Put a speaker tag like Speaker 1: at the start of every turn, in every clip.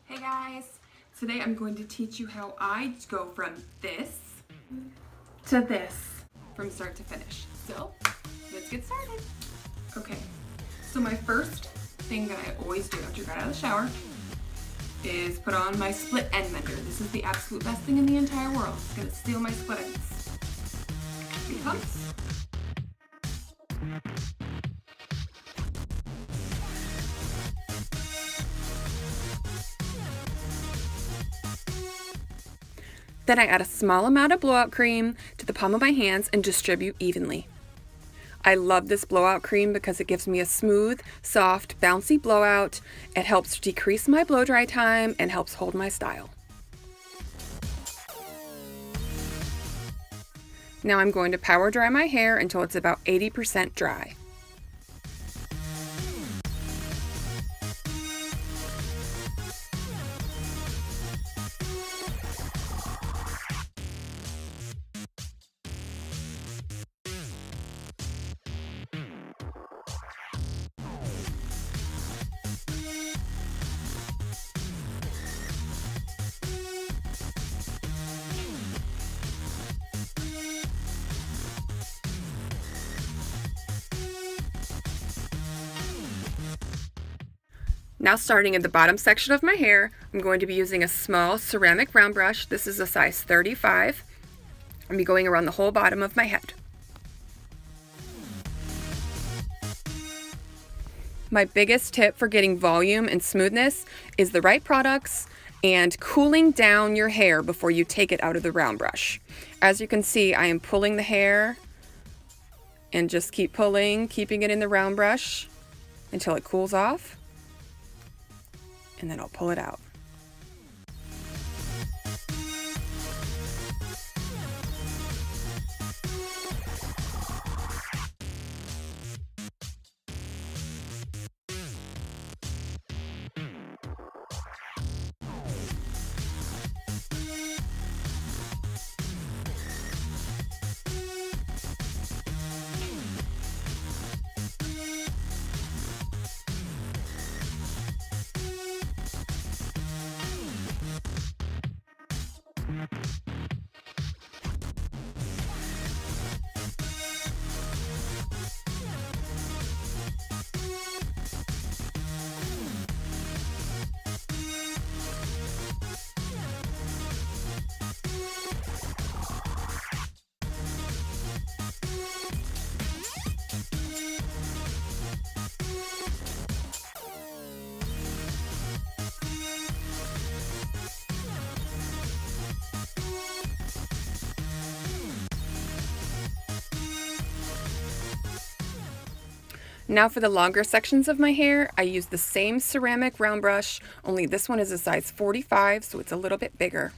Speaker 1: Hey guys, today I'm going to teach you how I go from this to this from start to finish. So let's get started. Okay, so my first thing that I always do after I get out of the shower is put on my split end mender. This is the absolute best thing in the entire world. It's gonna steal my split ends. Here it comes. Then I add a small amount of blowout cream to the palm of my hands and distribute evenly. I love this blowout cream because it gives me a smooth, soft, bouncy blowout. It helps decrease my blow dry time and helps hold my style. Now I'm going to power dry my hair until it's about 80% dry. Now starting at the bottom section of my hair, I'm going to be using a small ceramic round brush. This is a size 35. I'm going around the whole bottom of my head. My biggest tip for getting volume and smoothness is the right products and cooling down your hair before you take it out of the round brush. As you can see, I am pulling the hair and just keep pulling, keeping it in the round brush until it cools off. And then I'll pull it out. Now for the longer sections of my hair, I use the same ceramic round brush, only this one is a size 45, so it's a little bit bigger.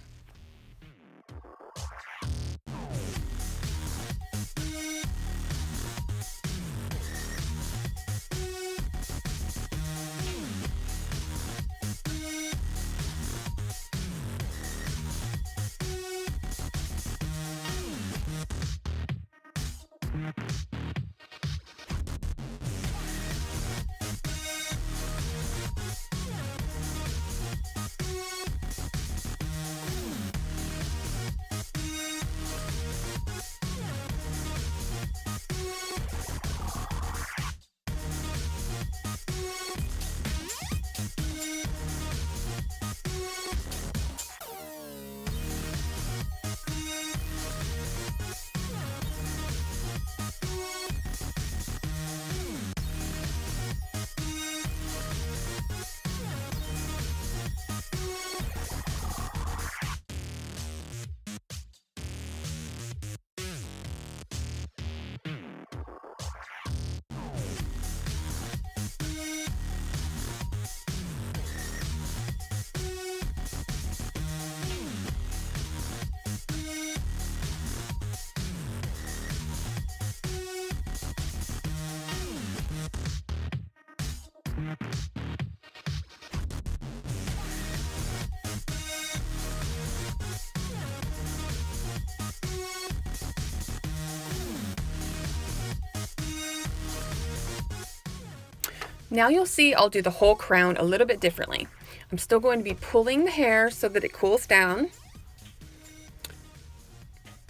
Speaker 1: Now you'll see I'll do the whole crown a little bit differently. I'm still going to be pulling the hair so that it cools down.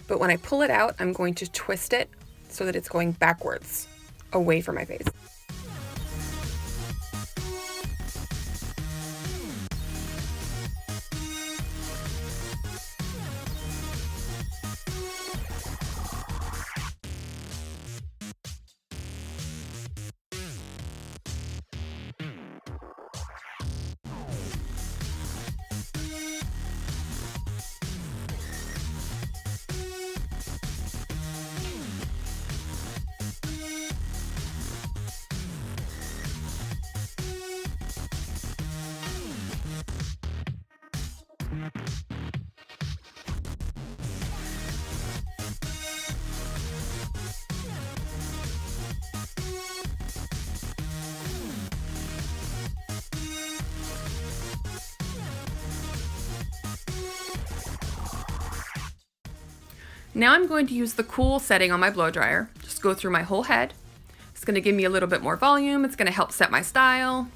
Speaker 1: But when I pull it out, I'm going to twist it so that it's going backwards, away from my face. Now I'm going to use the cool setting on my blow dryer. Just go through my whole head. It's going to give me a little bit more volume. It's going to help set my style.